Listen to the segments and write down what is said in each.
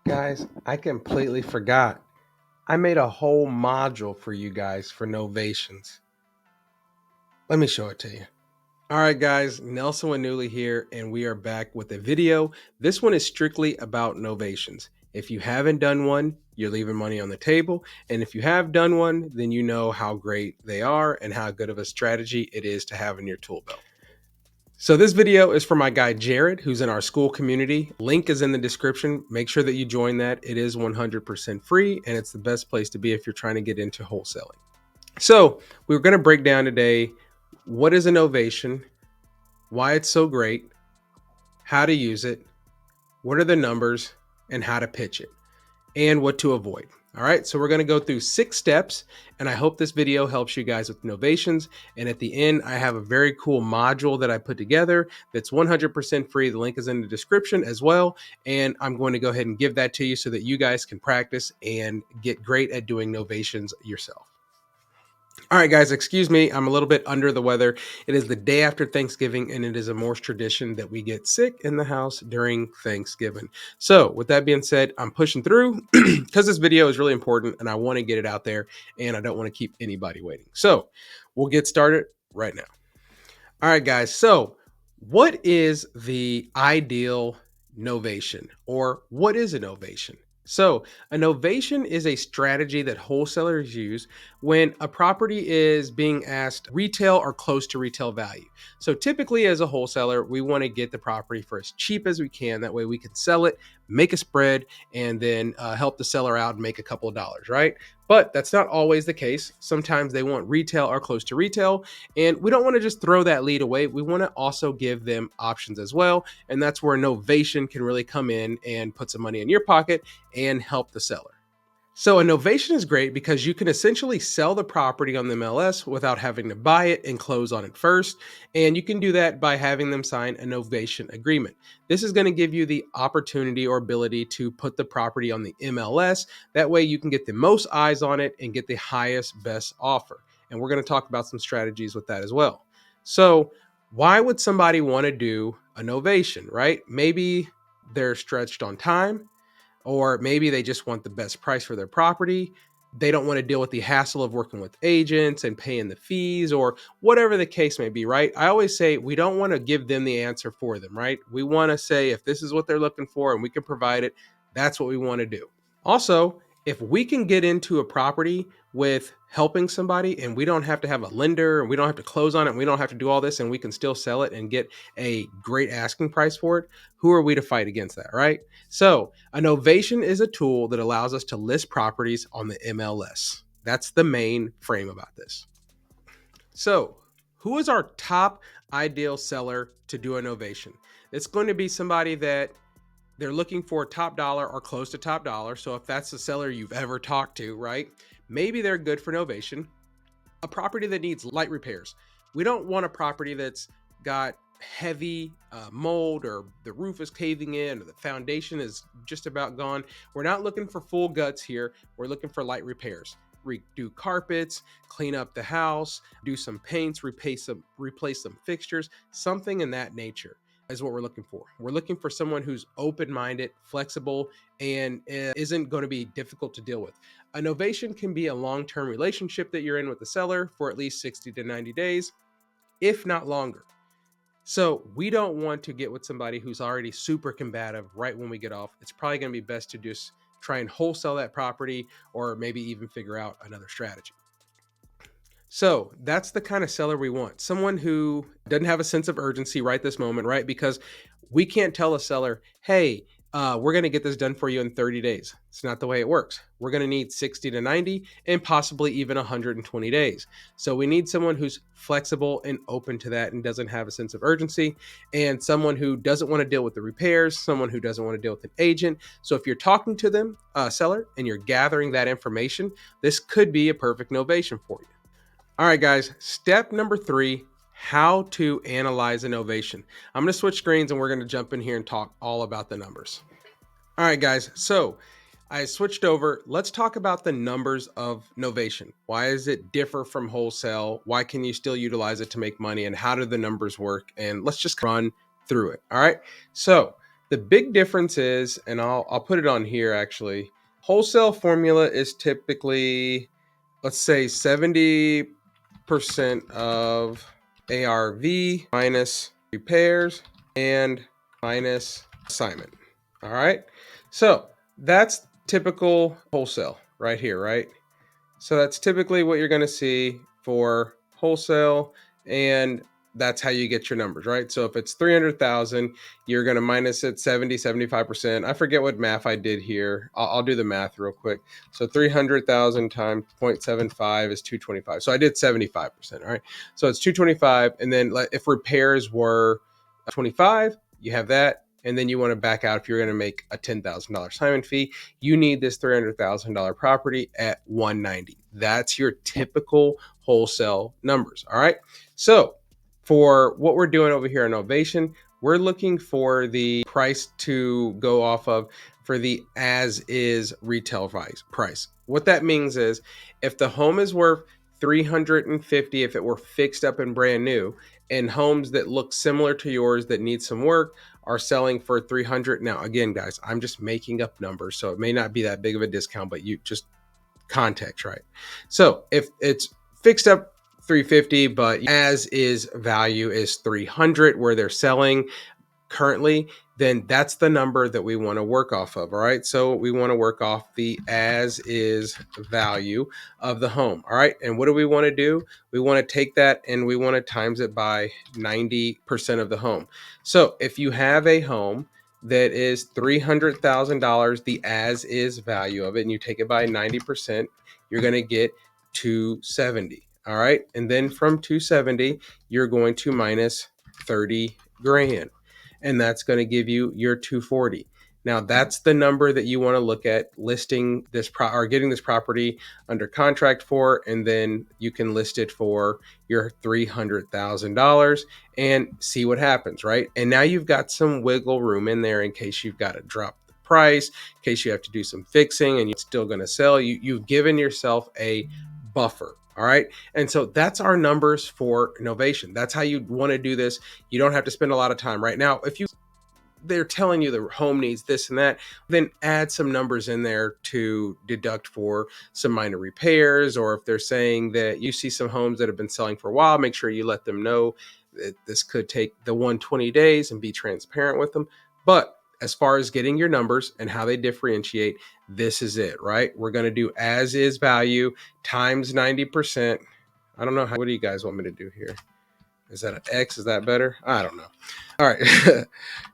Guys, I completely forgot. I made a whole module for you guys for novations. Let me show it to you. All right, guys, Nelson with Newleey here, and we are back with a video. This one is strictly about novations. If you haven't done one, you're leaving money on the table. And if you have done one, then you know how great they are and how good of a strategy it is to have in your tool belt. So this video is for my guy Jared, who's in our school community. Link is in the description. Make sure that you join that. It is 100% free, and it's the best place to be if you're trying to get into wholesaling. So we're going to break down today what is a novation, why it's so great, how to use it, what are the numbers, and how to pitch it, and what to avoid. All right, so we're going to go through 6 steps, and I hope this video helps you guys with novations. And at the end, I have a very cool module that I put together that's 100% free. The link is in the description as well, and I'm going to go ahead and give that to you so that you guys can practice and get great at doing novations yourself. All right, guys, excuse me. I'm a little bit under the weather. It is the day after Thanksgiving, and it is a Morse tradition that we get sick in the house during Thanksgiving. So with that being said, I'm pushing through because this video is really important and I want to get it out there and I don't want to keep anybody waiting. So we'll get started right now. All right, guys. So what is the ideal novation, or what is a novation? So a novation is a strategy that wholesalers use when a property is being asked retail or close to retail value. So typically as a wholesaler, we want to get the property for as cheap as we can. That way we can sell it, make a spread, and then help the seller out and make a couple of dollars, right? But that's not always the case. Sometimes they want retail or close to retail, and we don't want to just throw that lead away. We want to also give them options as well. And that's where novation can really come in and put some money in your pocket and help the seller. So a novation is great because you can essentially sell the property on the MLS without having to buy it and close on it first. And you can do that by having them sign a novation agreement. This is going to give you the opportunity or ability to put the property on the MLS. That way you can get the most eyes on it and get the highest, best offer. And we're going to talk about some strategies with that as well. So why would somebody want to do a novation, right? Maybe they're stretched on time, or maybe they just want the best price for their property. They don't want to deal with the hassle of working with agents and paying the fees, or whatever the case may be, right? I always say we don't want to give them the answer for them, right? We want to say if this is what they're looking for and we can provide it, that's what we want to do. Also, if we can get into a property with helping somebody and we don't have to have a lender and we don't have to close on it, and we don't have to do all this, and we can still sell it and get a great asking price for it, who are we to fight against that, right? So a novation is a tool that allows us to list properties on the MLS. That's the main frame about this. So who is our top ideal seller to do a novation? It's going to be somebody that they're looking for top dollar or close to top dollar. So if that's the seller you've ever talked to, right? Maybe they're good for novation. A property that needs light repairs. We don't want a property that's got heavy mold, or the roof is caving in, or the foundation is just about gone. We're not looking for full guts here. We're looking for light repairs. Redo carpets, clean up the house, do some paints, replace some fixtures, something in that nature is what we're looking for. We're looking for someone who's open-minded, flexible, and isn't going to be difficult to deal with. A novation can be a long-term relationship that you're in with the seller for at least 60 to 90 days, if not longer. So we don't want to get with somebody who's already super combative right when we get off. It's probably going to be best to just try and wholesale that property, or maybe even figure out another strategy. So that's the kind of seller we want. Someone who doesn't have a sense of urgency right this moment, right? Because we can't tell a seller, hey, we're going to get this done for you in 30 days. It's not the way it works. We're going to need 60 to 90 and possibly even 120 days. So we need someone who's flexible and open to that and doesn't have a sense of urgency, and someone who doesn't want to deal with the repairs, someone who doesn't want to deal with an agent. So if you're talking to them, seller, and you're gathering that information, this could be a perfect novation for you. All right, guys, step number 3, how to analyze a novation. I'm going to switch screens and we're going to jump in here and talk all about the numbers. All right, guys, so I switched over. Let's talk about the numbers of novation. Why does it differ from wholesale? Why can you still utilize it to make money? And how do the numbers work? And let's just run through it. All right, so The big difference is, and I'll put it on here actually, wholesale formula is typically, let's say 70% of ARV minus repairs and minus assignment. All right. So that's typical wholesale right here, right? So that's typically what you're going to see for wholesale, and that's how you get your numbers, right? So if it's 300,000, you're going to minus it 75%. I forget what math I did here. I'll do the math real quick. So 300,000 times 0.75 is 225. So I did 75%, all right? So it's 225, and then if repairs were 25, you have that. And then you want to back out if you're going to make a $10,000 assignment fee. You need this $300,000 property at 190. That's your typical wholesale numbers. All right. So for what we're doing over here in Novation, we're looking for the price to go off of for the as is retail price. What that means is if the home is worth 350, if it were fixed up and brand new, and homes that look similar to yours that need some work are selling for 300. Now, again, guys, I'm just making up numbers, so it may not be that big of a discount, but you just context, right? So if it's fixed up 350, but as is value is 300 where they're selling currently, then that's the number that we want to work off of. All right. So we want to work off the as is value of the home. All right. And what do we want to do? We want to take that and we want to times it by 90% of the home. So if you have a home that is $300,000, the as is value of it, and you take it by 90%, you're going to get 270. All right. And then from 270, you're going to minus 30 grand. And that's going to give you your 240. Now that's the number that you want to look at listing this or getting this property under contract for, and then you can list it for your $300,000 and see what happens, right? And now you've got some wiggle room in there in case you've got to drop the price, in case you have to do some fixing and you're still going to sell. You've given yourself a buffer. All right. And so that's our numbers for Novation. That's how you want to do this. You don't have to spend a lot of time right now. If they're telling you the home needs this and that, then add some numbers in there to deduct for some minor repairs. Or if they're saying that you see some homes that have been selling for a while, make sure you let them know that this could take the 120 days and be transparent with them. But as far as getting your numbers and how they differentiate, this is it, right? We're going to do as is value times 90%. I don't know. What do you guys want me to do here? Is that an X? Is that better? I don't know. All right.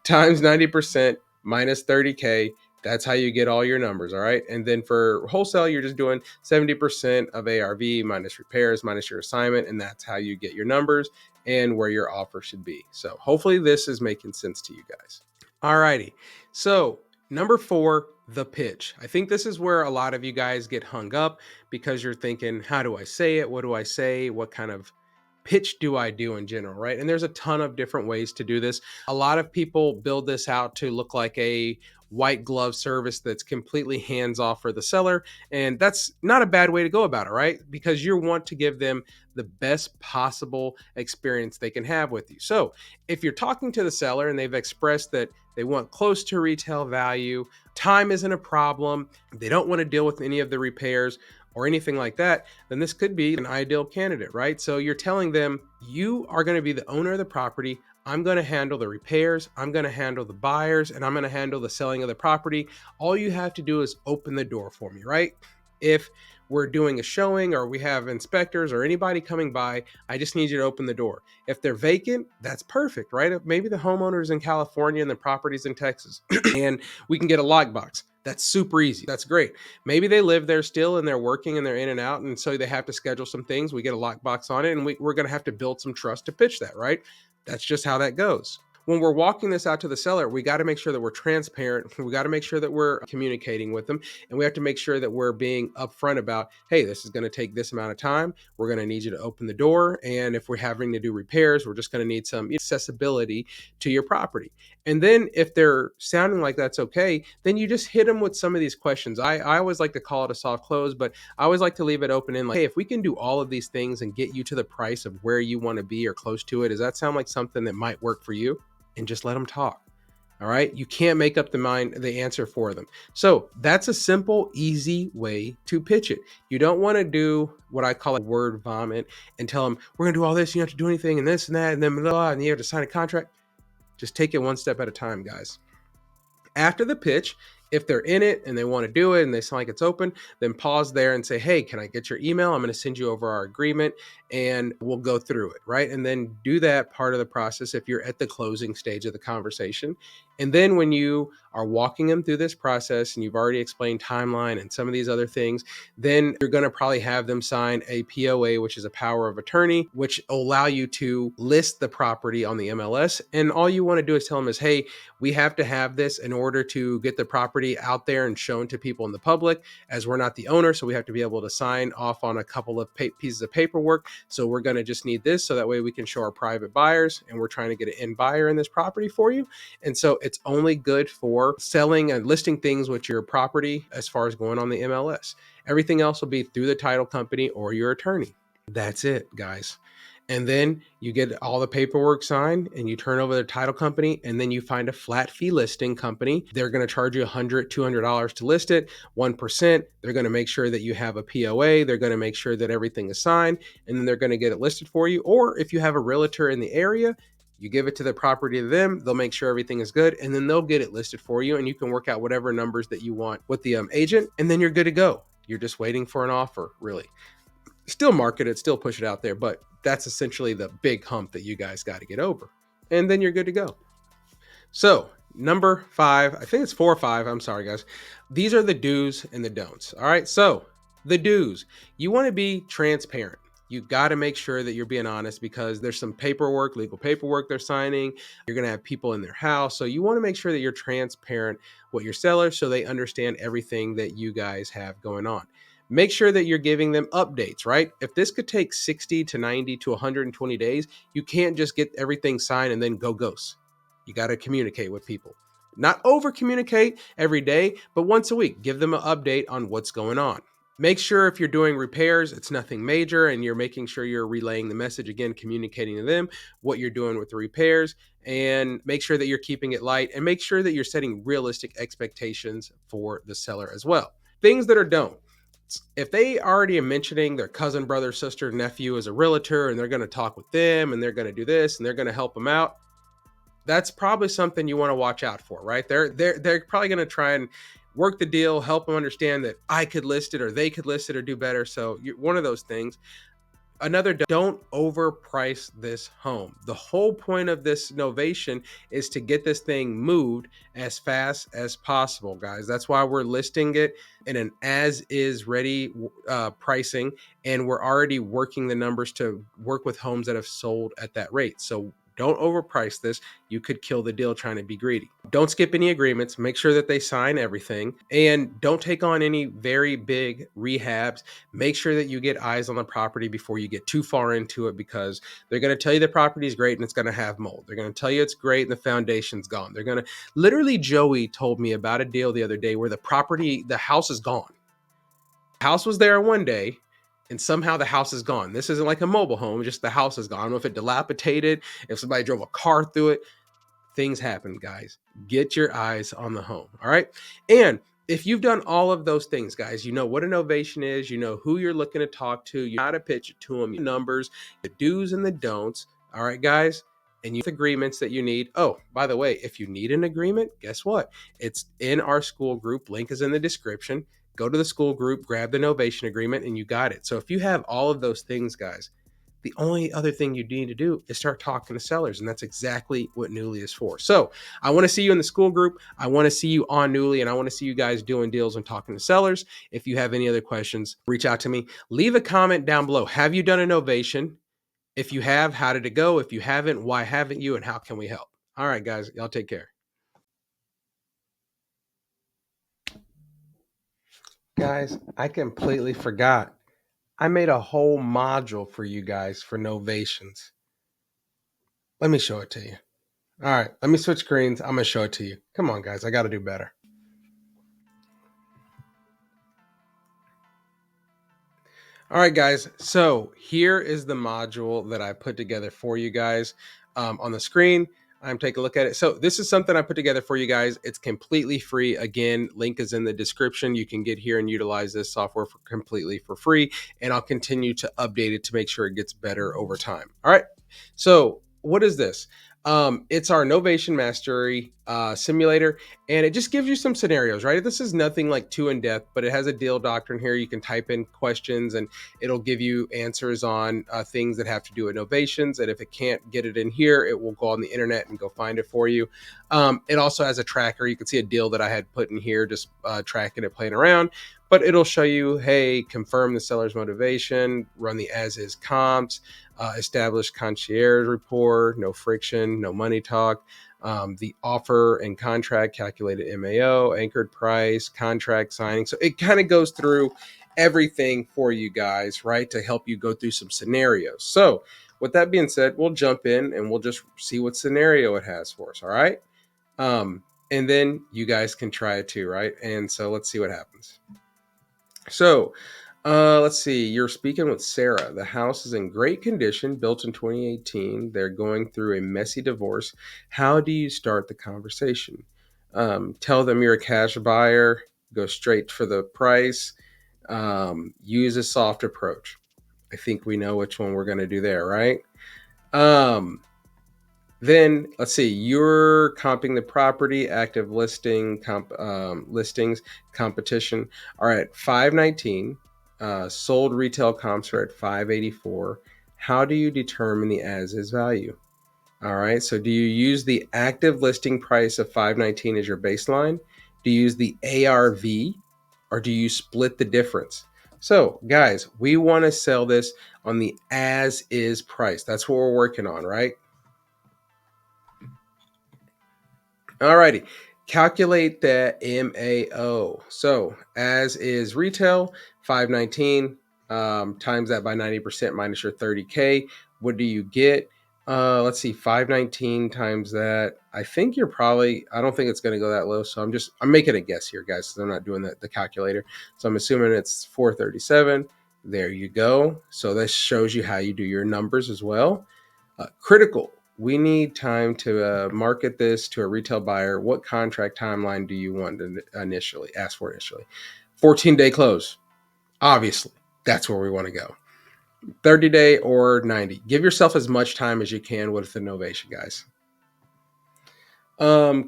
Times 90% minus 30K. That's how you get all your numbers. All right. And then for wholesale, you're just doing 70% of ARV minus repairs minus your assignment. And that's how you get your numbers and where your offer should be. So hopefully this is making sense to you guys. All righty. So number 4, the pitch. I think this is where a lot of you guys get hung up because you're thinking, how do I say it? What do I say? What kind of pitch do I do in general, right? And there's a ton of different ways to do this. A lot of people build this out to look like a white glove service that's completely hands off for the seller. And that's not a bad way to go about it, right? Because you want to give them the best possible experience they can have with you. So if you're talking to the seller and they've expressed that they want close to retail value, time isn't a problem, they don't want to deal with any of the repairs or anything like that, then this could be an ideal candidate, right? So you're telling them, you are going to be the owner of the property. I'm going to handle the repairs. I'm going to handle the buyers, and I'm going to handle the selling of the property. All you have to do is open the door for me, right? If we're doing a showing or we have inspectors or anybody coming by, I just need you to open the door. If they're vacant, that's perfect, right? Maybe the homeowner's in California and the property's in Texas and we can get a lockbox. That's super easy. That's great. Maybe they live there still and they're working and they're in and out. And so they have to schedule some things. We get a lockbox on it and we're going to have to build some trust to pitch that, right? That's just how that goes. When we're walking this out to the seller, we got to make sure that we're transparent. We got to make sure that we're communicating with them. And we have to make sure that we're being upfront about, hey, this is going to take this amount of time. We're going to need you to open the door. And if we're having to do repairs, we're just going to need some accessibility to your property. And then if they're sounding like that's okay, then you just hit them with some of these questions. I always like to call it a soft close, but I always like to leave it open in like, hey, if we can do all of these things and get you to the price of where you want to be or close to it, does that sound like something that might work for you? And just let them talk. All right. You can't make up the answer for them. So that's a simple, easy way to pitch it. You don't want to do what I call a word vomit and tell them, we're going to do all this. You don't have to do anything and this and that. And then blah, blah, and you have to sign a contract. Just take it one step at a time, guys. After the pitch, if they're in it and they want to do it and they sound like it's open, then pause there and say, hey, can I get your email? I'm going to send you over our agreement and we'll go through it, right? And then do that part of the process if you're at the closing stage of the conversation. And then when you are walking them through this process and you've already explained timeline and some of these other things, then you're going to probably have them sign a POA, which is a power of attorney, which will allow you to list the property on the MLS. And all you want to do is tell them is, hey, we have to have this in order to get the property out there and shown to people in the public, as we're not the owner. So we have to be able to sign off on a couple of pieces of paperwork. So we're going to just need this so that way we can show our private buyers, and we're trying to get an end buyer in this property for you. And so it's only good for selling and listing things with your property as far as going on the MLS. Everything else will be through the title company or your attorney. That's it, guys. And then you get all the paperwork signed and you turn over the title company, and then you find a flat fee listing company. They're going to charge you $100, $200 to list it, 1%. They're going to make sure that you have a POA. They're going to make sure that everything is signed, and then they're going to get it listed for you. Or if you have a realtor in the area, you give it to the property to them. They'll make sure everything is good, and then they'll get it listed for you, and you can work out whatever numbers that you want with the agent, and then you're good to go. You're just waiting for an offer, really. Still market it, still push it out there, but that's essentially the big hump that you guys got to get over. And then you're good to go. So, number 5, I think it's 4 or 5. I'm sorry, guys. These are the do's and the don'ts. All right. So, the do's, you want to be transparent. You got to make sure that you're being honest, because there's some paperwork, legal paperwork they're signing. You're going to have people in their house. So, you want to make sure that you're transparent with your sellers so they understand everything that you guys have going on. Make sure that you're giving them updates, right? If this could take 60 to 90 to 120 days, you can't just get everything signed and then go ghost. You got to communicate with people. Not over communicate every day, but once a week. Give them an update on what's going on. Make sure if you're doing repairs, it's nothing major, and you're making sure you're relaying the message again, communicating to them what you're doing with the repairs, and make sure that you're keeping it light, and make sure that you're setting realistic expectations for the seller as well. Things that are don't. If they already are mentioning their cousin, brother, sister, nephew as a realtor, and they're going to talk with them and they're going to do this and they're going to help them out, that's probably something you want to watch out for, right? They're probably going to try and work the deal, help them understand that I could list it or they could list it or do better. So one of those things. Another, don't overprice this home. The whole point of this novation is to get this thing moved as fast as possible, guys. That's why we're listing it in an as is ready pricing, and we're already working the numbers to work with homes that have sold at that rate. So don't overprice this. You could kill the deal trying to be greedy. Don't skip any agreements. Make sure that they sign everything, and don't take on any very big rehabs. Make sure that you get eyes on the property before you get too far into it, because they're going to tell you the property is great and it's going to have mold. They're going to tell you it's great and the foundation's gone. They're going to literally, Joey told me about a deal the other day where the house is gone. The house was there one day, and somehow the house is gone. This isn't like a mobile home, just the house is gone. I don't know if it dilapidated, if somebody drove a car through it. Things happen, guys. Get your eyes on the home. All right. And if you've done all of those things, guys, you know what a novation is, you know who you're looking to talk to, you know how to pitch it to them, your numbers, the do's and the don'ts. All right, guys. And you have agreements that you need. Oh, by the way, if you need an agreement, guess what? It's in our school group. Link is in the description. Go to the school group, grab the novation agreement, and you got it. So if you have all of those things, guys, the only other thing you need to do is start talking to sellers. And that's exactly what Newleey is for. So I want to see you in the school group. I want to see you on Newleey, and I want to see you guys doing deals and talking to sellers. If you have any other questions, reach out to me. Leave a comment down below. Have you done a novation? If you have, how did it go? If you haven't, why haven't you? And how can we help? All right, guys, y'all take care. Guys, I completely forgot. I made a whole module for you guys for novations. Let me show it to you. All right, let me switch screens. I'm going to show it to you. Come on, guys. I got to do better. All right, guys. So here is the module that I put together for you guys on the screen. I'm taking a look at it. So this is something I put together for you guys. It's completely free. Again, link is in the description. You can get here and utilize this software for completely for free. And I'll continue to update it to make sure it gets better over time. All right. So what is this? It's our Novation Mastery simulator, and it just gives you some scenarios, right? This is nothing like too in depth, but it has a deal doctrine here. You can type in questions and it'll give you answers on things that have to do with novations. And if it can't get it in here, it will go on the internet and go find it for you. It also has a tracker. You can see a deal that I had put in here, just tracking it, playing around. But it'll show you, hey, confirm the seller's motivation, run the as is comps, establish concierge report, no friction, no money talk, the offer and contract, calculated MAO, anchored price, contract signing. So it kind of goes through everything for you guys, right, to help you go through some scenarios. So with that being said, we'll jump in and we'll just see what scenario it has for us. All right. And then you guys can try it too, right? And so let's see what happens. So let's see. You're speaking with Sarah. The house is in great condition, built in 2018. They're going through a messy divorce. How do you start the conversation? Tell them you're a cash buyer. Go straight for the price. Use a soft approach. I think we know which one we're going to do there, right? Then let's see. You're comping the property, active listings, competition. All right, 519. Sold retail comps are at 584. How do you determine the as is value? All right, so do you use the active listing price of 519 as your baseline? Do you use the ARV, or do you split the difference? So guys, we want to sell this on the as is price. That's what we're working on, right? Alrighty, calculate the MAO. So as is retail, 519 times that by 90% minus your 30K. What do you get? Let's see, 519 times that. I think you're probably, I don't think it's going to go that low. So I'm making a guess here, guys. So I'm not doing the calculator. So I'm assuming it's 437. There you go. So this shows you how you do your numbers as well. Critical. We need time to market this to a retail buyer. What contract timeline do you want to initially ask for initially? 14-day close. Obviously, that's where we want to go. 30-day or 90. Give yourself as much time as you can with the novation, guys.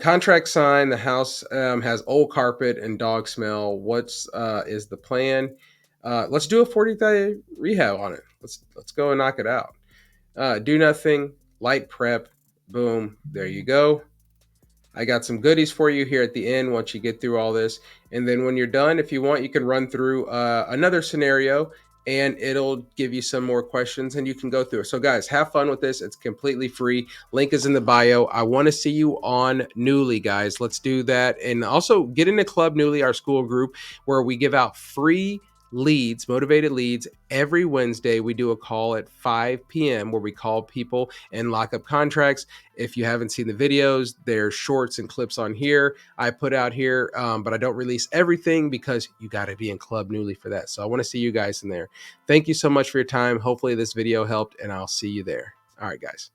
Contract sign. The house has old carpet and dog smell. What's is the plan? Let's do a 40-day rehab on it. Let's go and knock it out. Do nothing, light prep, boom, there you go. I got some goodies for you here at the end once you get through all this. And then when you're done, if you want, you can run through another scenario and it'll give you some more questions and you can go through it. So guys, have fun with this. It's completely free. Link is in the bio. I want to see you on Newleey, guys. Let's do that. And also get into Club Newleey, our school group, where we give out free leads, motivated leads. Every Wednesday, we do a call at 5 p.m. where we call people and lock up contracts. If you haven't seen the videos, there's shorts and clips on here I put out here, but I don't release everything because you got to be in Club Newleey for that. So I want to see you guys in there. Thank you so much for your time. Hopefully this video helped, and I'll see you there. All right, guys.